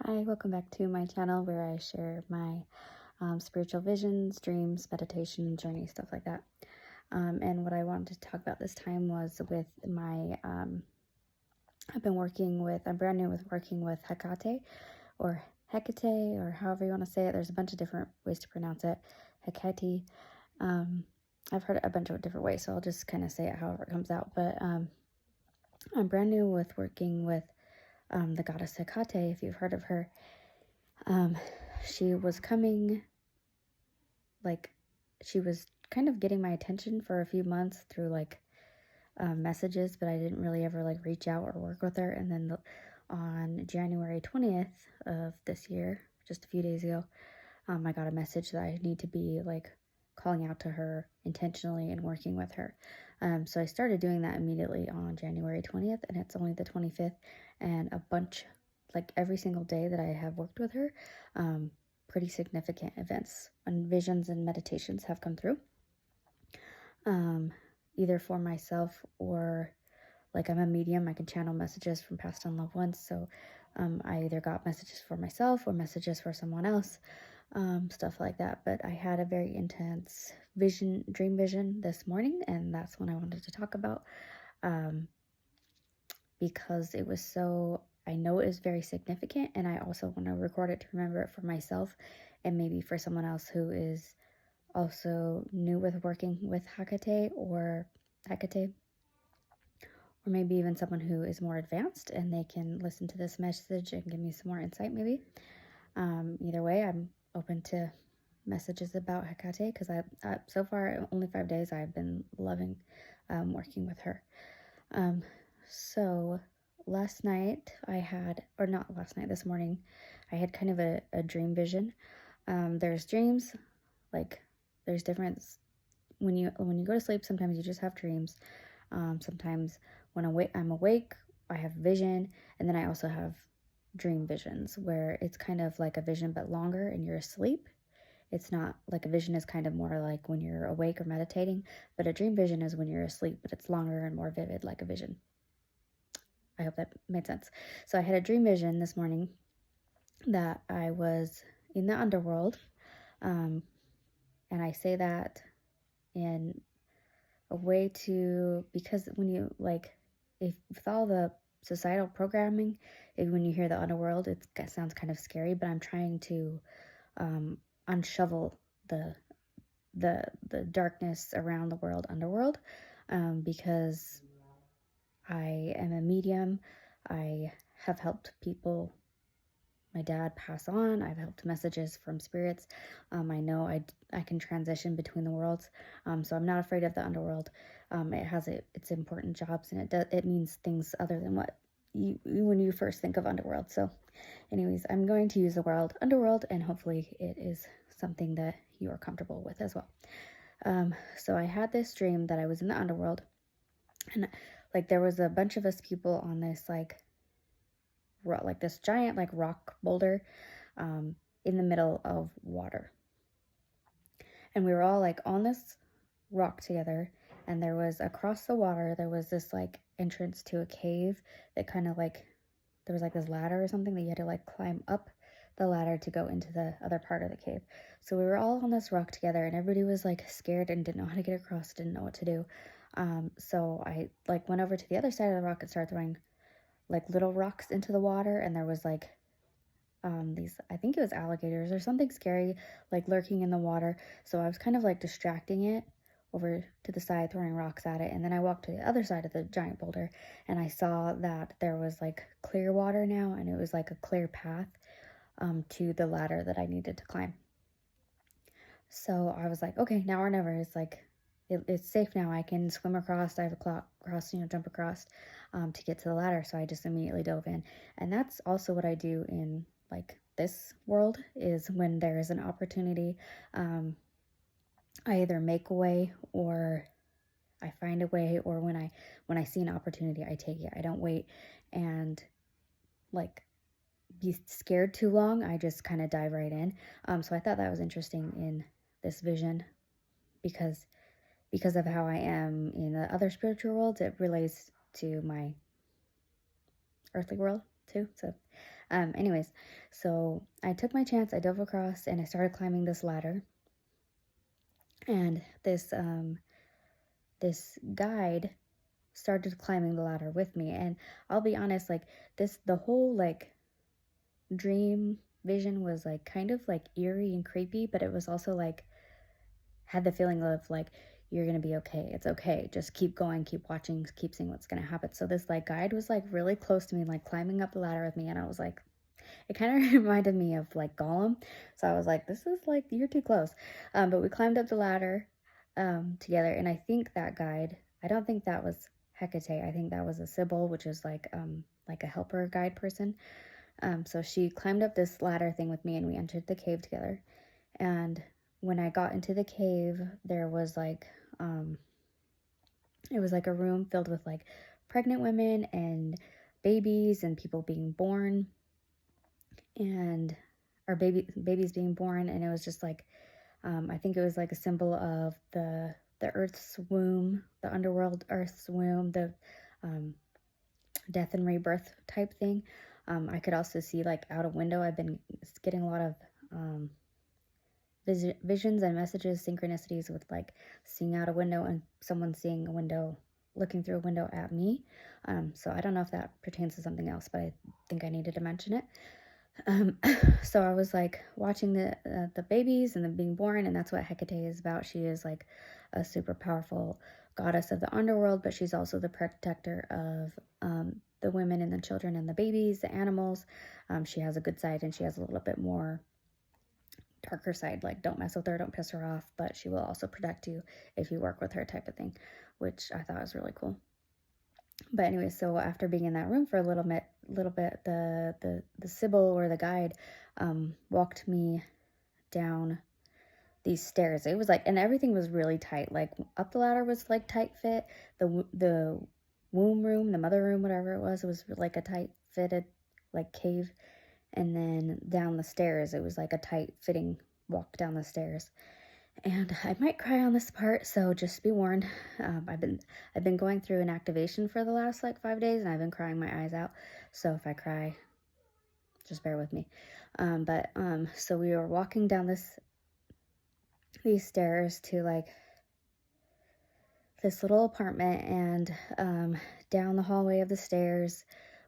Hi, welcome back to my channel where I share my spiritual visions, dreams, meditation, journey, stuff like that. And what I wanted to talk about this time was with my, I'm brand new with working with HEKATE or HEKATE or however you want to say it. There's a bunch of different ways to pronounce it. HEKATE. I've heard it a bunch of different ways, so I'll just kind of say it however it comes out. But I'm brand new with working with the goddess HEKATE, if you've heard of her. She was coming, she was kind of getting my attention for a few months through messages, but I didn't really ever reach out or work with her. And then on January 20th of this year, just a few days ago, I got a message that I need to be calling out to her intentionally and working with her. So I started doing that immediately on January 20th, and it's only the 25th, and a bunch, every single day that I have worked with her, pretty significant events and visions and meditations have come through, either for myself or I'm a medium. I can channel messages from past and loved ones. So I either got messages for myself or messages for someone else, stuff like that. But I had a very intense dream vision this morning, and that's what I wanted to talk about, because it was I know it is very significant, and I also want to record it to remember it for myself and maybe for someone else who is also new with working with HEKATE, or maybe even someone who is more advanced and they can listen to this message and give me some more insight maybe. Either way, I'm open to messages about HEKATE, because I so far, only 5 days, I've been loving working with her. So this morning, I had kind of a dream vision. There's dreams, there's different, when you go to sleep, sometimes you just have dreams. Sometimes when I'm awake, I have vision, and then I also have dream visions where it's kind of like a vision but longer and you're asleep. It's not like a vision is kind of more like when you're awake or meditating, but a dream vision is when you're asleep, but it's longer and more vivid like a vision. I hope that made sense. So I had a dream vision this morning that I was in the underworld, and I say that in a way because when you if with all the societal programming, when you hear the underworld, it sounds kind of scary, but I'm trying to unshovel the darkness around the underworld, because I am a medium. I have helped people, my dad, pass on. I've helped messages from spirits. I know I can transition between the worlds, so I'm not afraid of the underworld. It has its important jobs, and it means things other than what when you first think of underworld. So anyways, I'm going to use the word underworld, and hopefully it is something that you are comfortable with as well. So I had this dream that I was in the underworld, and there was a bunch of us people on this this giant rock boulder in the middle of water, and we were all on this rock together, and there was, across the water, there was this entrance to a cave that kind of there was this ladder or something that you had to climb up the ladder to go into the other part of the cave. So we were all on this rock together, and everybody was scared and didn't know how to get across, didn't know what to do. So I went over to the other side of the rock and started throwing little rocks into the water, and there was these, I think it was alligators or something scary lurking in the water. So I was kind of distracting it over to the side, throwing rocks at it, and then I walked to the other side of the giant boulder, and I saw that there was clear water now, and it was a clear path to the ladder that I needed to climb. So I was okay, now or never. It's it's safe now. I can swim across, dive across, jump across to get to the ladder. So I just immediately dove in. And that's also what I do in this world, is when there is an opportunity, I either make a way or I find a way, or when I see an opportunity, I take it. I don't wait and be scared too long. I just kind of dive right in. So I thought that was interesting in this vision, because of how I am in the other spiritual worlds, it relates to my earthly world too. So Anyways, so I took my chance. I dove across and I started climbing this ladder. And this guide started climbing the ladder with me. And I'll be honest, like the whole like dream vision was like kind of like eerie and creepy, but it was also like had the feeling of like you're gonna be okay. It's okay. Just keep going, keep watching, keep seeing what's gonna happen. So this like guide was like really close to me, like climbing up the ladder with me, and I was like, it kind of reminded me of like Gollum. So I was like, this is like you're too close. But we climbed up the ladder together, and I think that guide. I don't think that was Hecate. I think that was a Sybil, which is like a helper guide person. So she climbed up this ladder thing with me, and we entered the cave together. And when I got into the cave, there was like, it was like a room filled with like pregnant women and babies and people being born, and or babies being born, and it was just like, I think it was like a symbol of the Earth's womb, the underworld Earth's womb, the death and rebirth type thing. I could also see like out a window. I've been getting a lot of visions and messages, synchronicities with like seeing out a window and someone seeing a window, looking through a window at me. So I don't know if that pertains to something else, but I think I needed to mention it. So I was like watching the babies and them being born, and that's what Hecate is about. She is like a super powerful goddess of the underworld, but she's also the protector of the women and the children and the babies, the animals. She has a good side, and she has a little bit more darker side, like don't mess with her, don't piss her off, but she will also protect you if you work with her type of thing, which I thought was really cool. But anyway, so after being in that room for a little bit, the Sybil or the guide walked me down these stairs. It was like, and everything was really tight. Like up the ladder was like tight fit. The womb room, the mother room, whatever it was like a tight fitted like cave. And then down the stairs, it was like a tight fitting walk down the stairs. And I might cry on this part, so just be warned. I've been going through an activation for the last like 5 days, and I've been crying my eyes out. So if I cry, just bear with me. So we were walking down these stairs to like this little apartment, and down the hallway of the stairs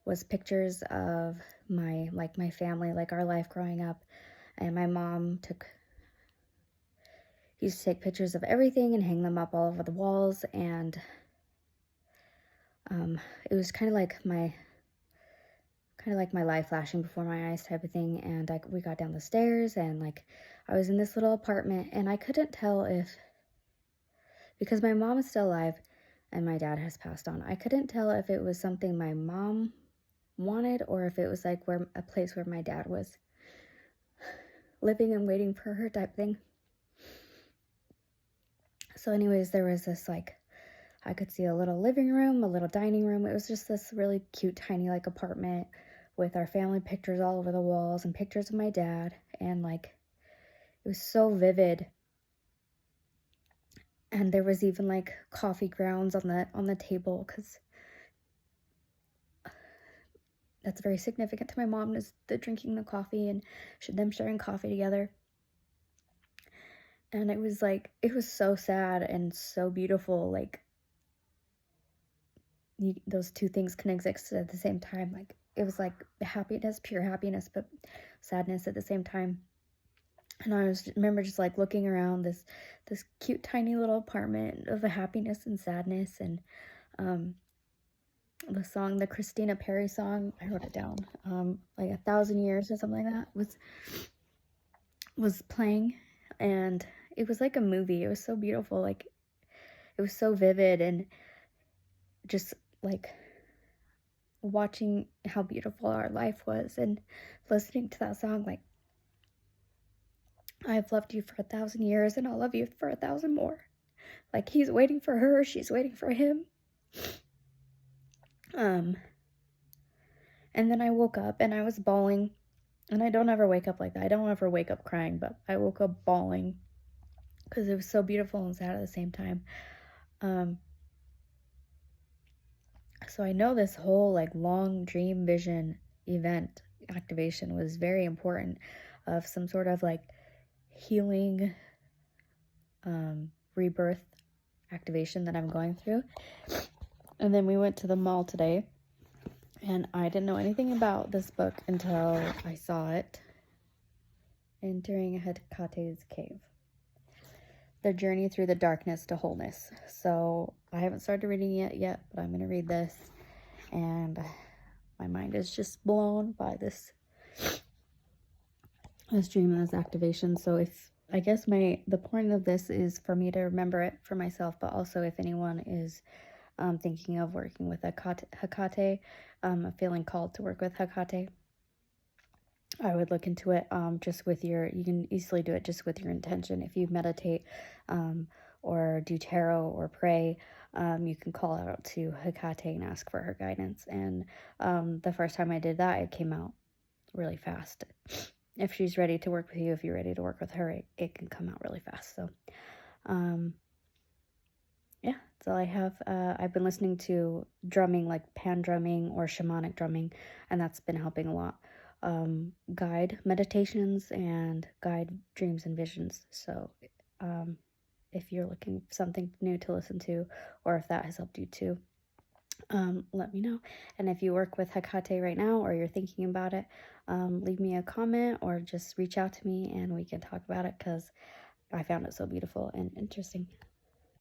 was pictures of my family, like our life growing up. And my mom used to take pictures of everything and hang them up all over the walls, and it was kind of like my life flashing before my eyes type of thing. And we got down the stairs, and like I was in this little apartment, and I couldn't tell because my mom is still alive and my dad has passed on, I couldn't tell if it was something my mom wanted or if it was like a place where my dad was living and waiting for her type thing. So anyways, there was this like, I could see a little living room, a little dining room. It was just this really cute, tiny like apartment with our family pictures all over the walls and pictures of my dad. And like, it was so vivid. And there was even like coffee grounds on the table, because that's very significant to my mom, is the drinking the coffee and them sharing coffee together. And it was so sad and so beautiful. Like those two things can exist at the same time. Like it was like happiness, pure happiness, but sadness at the same time. And I remember just like looking around this cute tiny little apartment of happiness and sadness, and the song, the Christina Perri song, I wrote it down, like 1,000 Years or something like that was playing, and it was like a movie. It was so beautiful, like it was so vivid, and just like watching how beautiful our life was and listening to that song, like I've loved you for 1,000 years and I'll love you for 1,000 more. Like he's waiting for her, she's waiting for him. And then I woke up and I was bawling, and I don't ever wake up like that. I don't ever wake up crying, but I woke up bawling because it was so beautiful and sad at the same time. So I know this whole like long dream vision event activation was very important, of some sort of like healing, rebirth activation that I'm going through. And then we went to the mall today, and I didn't know anything about this book until I saw it, Entering HEKATE's Cave, The Journey Through the Darkness to Wholeness. So I haven't started reading it yet, but I'm going to read this, and my mind is just blown by this dream and this activation. So if, I guess the point of this is for me to remember it for myself, but also if anyone is thinking of working with HEKATE, feeling called to work with HEKATE, I would look into it just with you can easily do it just with your intention. If you meditate or do tarot or pray, you can call out to HEKATE and ask for her guidance. And the first time I did that, it came out really fast. If she's ready to work with you, if you're ready to work with her, it can come out really fast. So, yeah, that's all I have. I've been listening to drumming, like pan drumming or shamanic drumming, and that's been helping a lot. Guide meditations and guide dreams and visions. So, if you're looking for something new to listen to, or if that has helped you too, let me know. And if you work with HEKATE right now, or you're thinking about it, leave me a comment or just reach out to me and we can talk about it, because I found it so beautiful and interesting.